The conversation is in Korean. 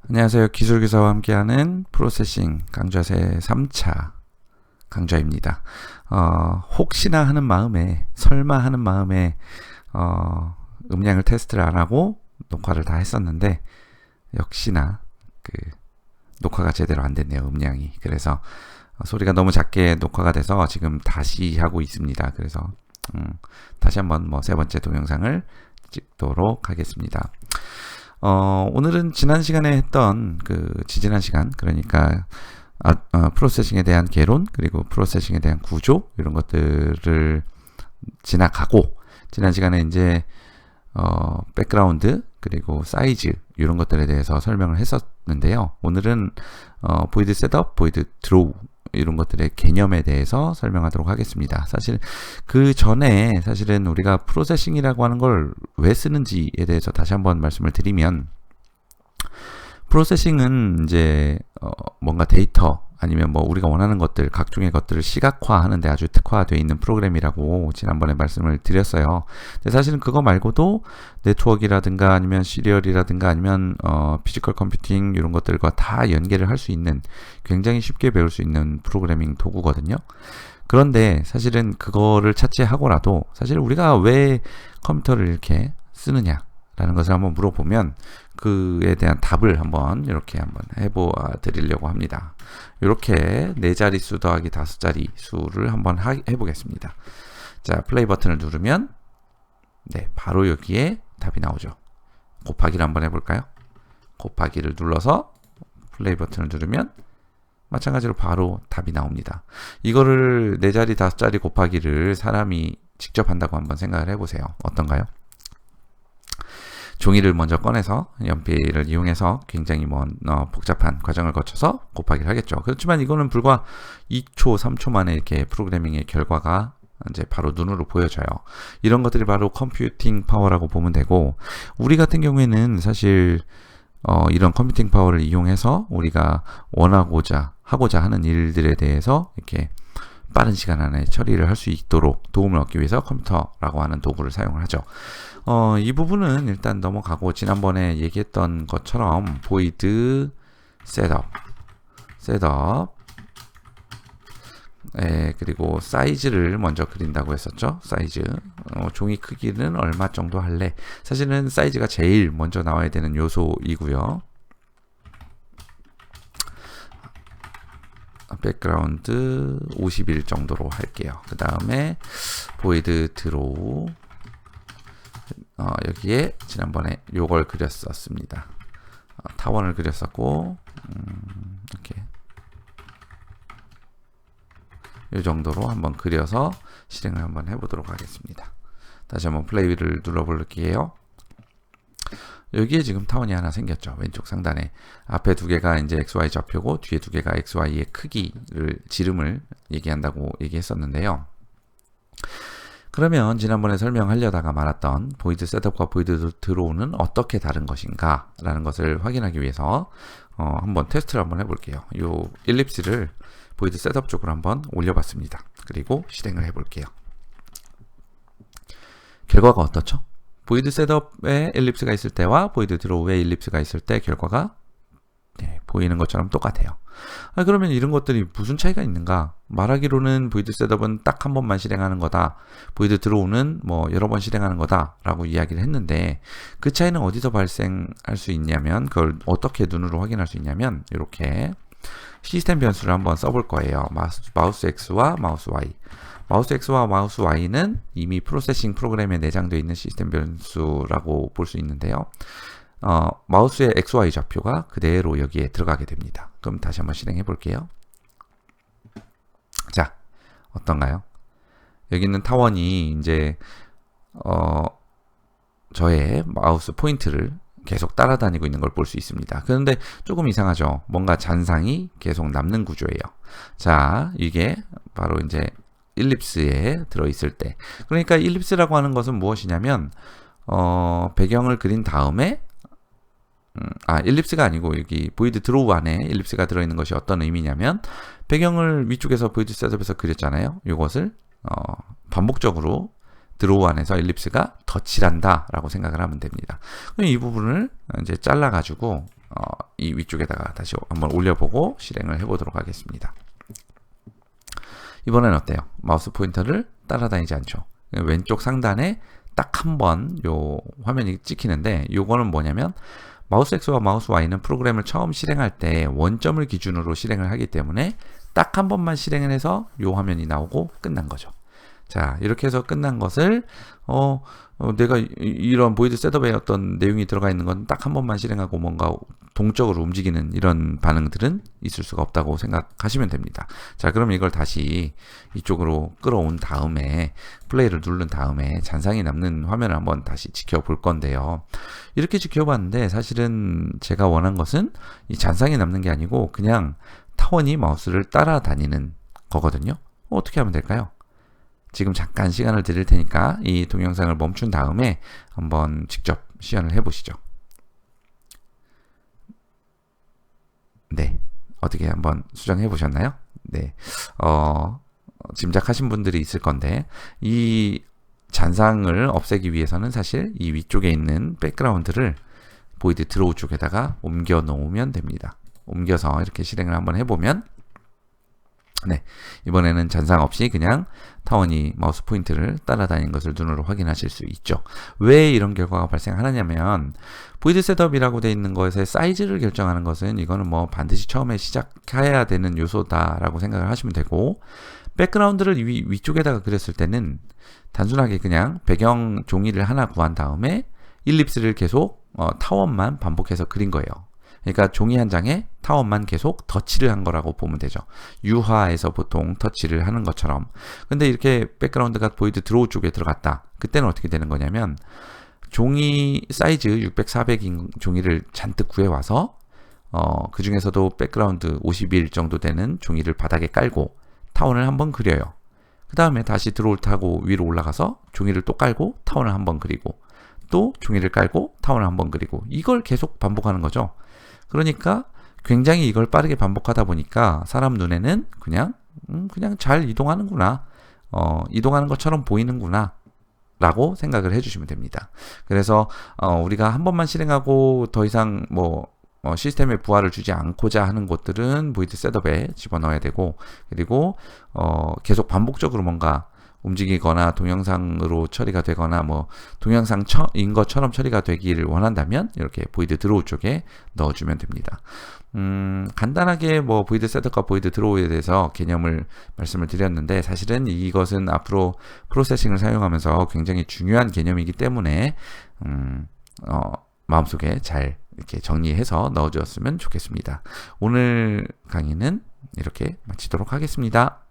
안녕하세요. 기술교사와 함께하는 프로세싱 강좌세 3차 강좌입니다. 혹시나 하는 마음에, 설마 하는 마음에 음량을 테스트를 안 하고 녹화를 다 했었는데 역시나 녹화가 제대로 안 됐네요. 음량이. 그래서 소리가 너무 작게 녹화가 돼서 지금 다시 하고 있습니다. 그래서 다시 한번 세 번째 동영상을 찍도록 하겠습니다. 오늘은 지난 시간에 했던 지지난 시간, 그러니까 프로세싱에 대한 개론, 그리고 프로세싱에 대한 구조, 이런 것들을 지나가고, 지난 시간에 이제 백그라운드, 그리고 사이즈, 이런 것들에 대해서 설명을 했었는데요. 오늘은 보이드 셋업, 보이드 드로우, 이런 것들의 개념에 대해서 설명하도록 하겠습니다. 사실 그 전에 사실은 우리가 프로세싱이라고 하는 걸 왜 쓰는지에 대해서 다시 한번 말씀을 드리면, 프로세싱은 이제 뭔가 데이터 아니면 우리가 원하는 것들, 각종의 것들을 시각화하는데 아주 특화되어 있는 프로그램이라고 지난번에 말씀을 드렸어요. 근데 사실은 그거 말고도 네트워크라든가 아니면 시리얼이라든가 아니면 피지컬 컴퓨팅 이런 것들과 다 연계를 할 수 있는, 굉장히 쉽게 배울 수 있는 프로그래밍 도구거든요. 그런데 사실은 그거를 차치하고라도 사실 우리가 왜 컴퓨터를 이렇게 쓰느냐 라는 것을 한번 물어보면 그에 대한 답을 이렇게 한번 해보아 드리려고 합니다. 이렇게 4자릿수 더하기 5자리 수를 한번 해보겠습니다. 자, 플레이 버튼을 누르면 바로 여기에 답이 나오죠. 곱하기를 한번 해볼까요? 곱하기를 눌러서 플레이 버튼을 누르면 마찬가지로 바로 답이 나옵니다. 이거를 4자리 5자리 곱하기를 사람이 직접 한다고 한번 생각을 해보세요. 어떤가요? 종이를 먼저 꺼내서 연필을 이용해서 굉장히 복잡한 과정을 거쳐서 곱하기를 하겠죠. 그렇지만 이거는 불과 2초, 3초 만에 이렇게 프로그래밍의 결과가 이제 바로 눈으로 보여져요. 이런 것들이 바로 컴퓨팅 파워라고 보면 되고, 우리 같은 경우에는 사실 이런 컴퓨팅 파워를 이용해서 우리가 하고자 하는 일들에 대해서 이렇게 빠른 시간 안에 처리를 할 수 있도록 도움을 얻기 위해서 컴퓨터라고 하는 도구를 사용을 하죠. 이 부분은 일단 넘어가고, 지난번에 얘기했던 것처럼 보이드 셋업, 그리고 사이즈를 먼저 그린다고 했었죠. 사이즈, 종이 크기는 얼마 정도 할래? 사실은 사이즈가 제일 먼저 나와야 되는 요소이고요. 백그라운드 50일 정도로 할게요. 그 다음에 보이드 드로우, 여기에 지난번에 요걸 그렸었습니다. 타원을 그렸었고, 이렇게 이 정도로 한번 그려서 실행을 한번 해보도록 하겠습니다. 다시 한번 플레이를 눌러볼게요. 여기에 지금 타원이 하나 생겼죠. 왼쪽 상단에 앞에 두 개가 이제 XY 좌표고 뒤에 두 개가 XY의 크기를, 지름을 얘기한다고 얘기했었는데요. 그러면 지난번에 설명하려다가 말았던 보이드 셋업과 보이드 드로우는 어떻게 다른 것인가 라는 것을 확인하기 위해서 한번 테스트를 한번 해볼게요. 이 일립스를 보이드 셋업 쪽으로 한번 올려봤습니다. 그리고 실행을 해볼게요. 결과가 어떻죠? 보이드 셋업에 일립스가 있을 때와 보이드 드로우에 일립스가 있을 때 결과가 보이는 것처럼 똑같아요. 그러면 이런 것들이 무슨 차이가 있는가? 말하기로는 보이드 셋업은 딱 한 번만 실행하는 거다, 보이드 드로우는 여러 번 실행하는 거다 라고 이야기를 했는데, 그 차이는 어디서 발생할 수 있냐면, 그걸 어떻게 눈으로 확인할 수 있냐면, 이렇게 시스템 변수를 한번 써볼 거예요. 마우스 X와 마우스 Y. 마우스 X와 마우스 Y는 이미 프로세싱 프로그램에 내장되어 있는 시스템 변수라고 볼 수 있는데요. 마우스의 XY 좌표가 그대로 여기에 들어가게 됩니다. 그럼 다시 한번 실행해 볼게요. 자, 어떤가요? 여기 있는 타원이 이제 저의 마우스 포인트를 계속 따라다니고 있는 걸 볼 수 있습니다. 그런데 조금 이상하죠? 뭔가 잔상이 계속 남는 구조예요. 자, 이게 바로 이제 일립스에 들어있을 때. 그러니까 일립스라고 하는 것은 무엇이냐면, 배경을 그린 다음에, 일립스가 아니고 여기 보이드 드로우 안에 일립스가 들어있는 것이 어떤 의미냐면, 배경을 위쪽에서 보이드 셋업에서 그렸잖아요. 이것을 반복적으로 드로우 안에서 일립스가 덧칠한다 라고 생각을 하면 됩니다. 이 부분을 이제 잘라 가지고 이 위쪽에다가 다시 한번 올려보고 실행을 해보도록 하겠습니다. 이번엔 어때요? 마우스 포인터를 따라다니지 않죠. 왼쪽 상단에 딱 한 번 요 화면이 찍히는데, 요거는 뭐냐면 마우스 X와 마우스 Y는 프로그램을 처음 실행할 때 원점을 기준으로 실행을 하기 때문에 딱 한 번만 실행을 해서 요 화면이 나오고 끝난 거죠. 자, 이렇게 해서 끝난 것을 내가 이런 보이드 셋업에 어떤 내용이 들어가 있는 건 딱 한 번만 실행하고 뭔가 동적으로 움직이는 이런 반응들은 있을 수가 없다고 생각하시면 됩니다. 자, 그럼 이걸 다시 이쪽으로 끌어온 다음에 플레이를 누른 다음에 잔상이 남는 화면을 한번 다시 지켜볼 건데요. 이렇게 지켜봤는데 사실은 제가 원한 것은 이 잔상이 남는 게 아니고 그냥 타원이 마우스를 따라다니는 거거든요. 어떻게 하면 될까요? 지금 잠깐 시간을 드릴 테니까 이 동영상을 멈춘 다음에 한번 직접 시연을 해보시죠. 네, 어떻게 한번 수정해 보셨나요? 네, 짐작하신 분들이 있을 건데, 이 잔상을 없애기 위해서는 사실 이 위쪽에 있는 백그라운드를 보이드 드로우 쪽에다가 옮겨 놓으면 됩니다. 옮겨서 이렇게 실행을 한번 해보면, 네, 이번에는 잔상 없이 그냥 타원이 마우스 포인트를 따라다니는 것을 눈으로 확인하실 수 있죠. 왜 이런 결과가 발생하느냐면, 보이드 셋업이라고 되어 있는 것의 사이즈를 결정하는 것은 이거는 뭐 반드시 처음에 시작해야 되는 요소다라고 생각을 하시면 되고, 백그라운드를 위쪽에다가 그렸을 때는 단순하게 그냥 배경 종이를 하나 구한 다음에 일립스를 계속 타원만 반복해서 그린 거예요. 그러니까 종이 한 장에 타원만 계속 터치를 한 거라고 보면 되죠. 유화에서 보통 터치를 하는 것처럼. 근데 이렇게 백그라운드가 보이드 드로우 쪽에 들어갔다. 그때는 어떻게 되는 거냐면 종이 사이즈 600, 400인 종이를 잔뜩 구해와서 그 중에서도 백그라운드 50일 정도 되는 종이를 바닥에 깔고 타원을 한번 그려요. 그 다음에 다시 드로우를 타고 위로 올라가서 종이를 또 깔고 타원을 한번 그리고 또 종이를 깔고 타원을 한번 그리고 이걸 계속 반복하는 거죠. 그러니까 굉장히 이걸 빠르게 반복하다 보니까 사람 눈에는 그냥 잘 이동하는구나, 이동하는 것처럼 보이는구나 라고 생각을 해주시면 됩니다. 그래서 우리가 한 번만 실행하고 더 이상 시스템에 부하를 주지 않고자 하는 것들은 보이드 셋업에 집어넣어야 되고, 그리고 계속 반복적으로 뭔가 움직이거나 동영상으로 처리가 되거나 동영상인 것처럼 처리가 되기를 원한다면 이렇게 보이드 드로우 쪽에 넣어주면 됩니다. 간단하게 보이드 셋업과 보이드 드로우에 대해서 개념을 말씀을 드렸는데, 사실은 이것은 앞으로 프로세싱을 사용하면서 굉장히 중요한 개념이기 때문에 마음속에 잘 이렇게 정리해서 넣어주었으면 좋겠습니다. 오늘 강의는 이렇게 마치도록 하겠습니다.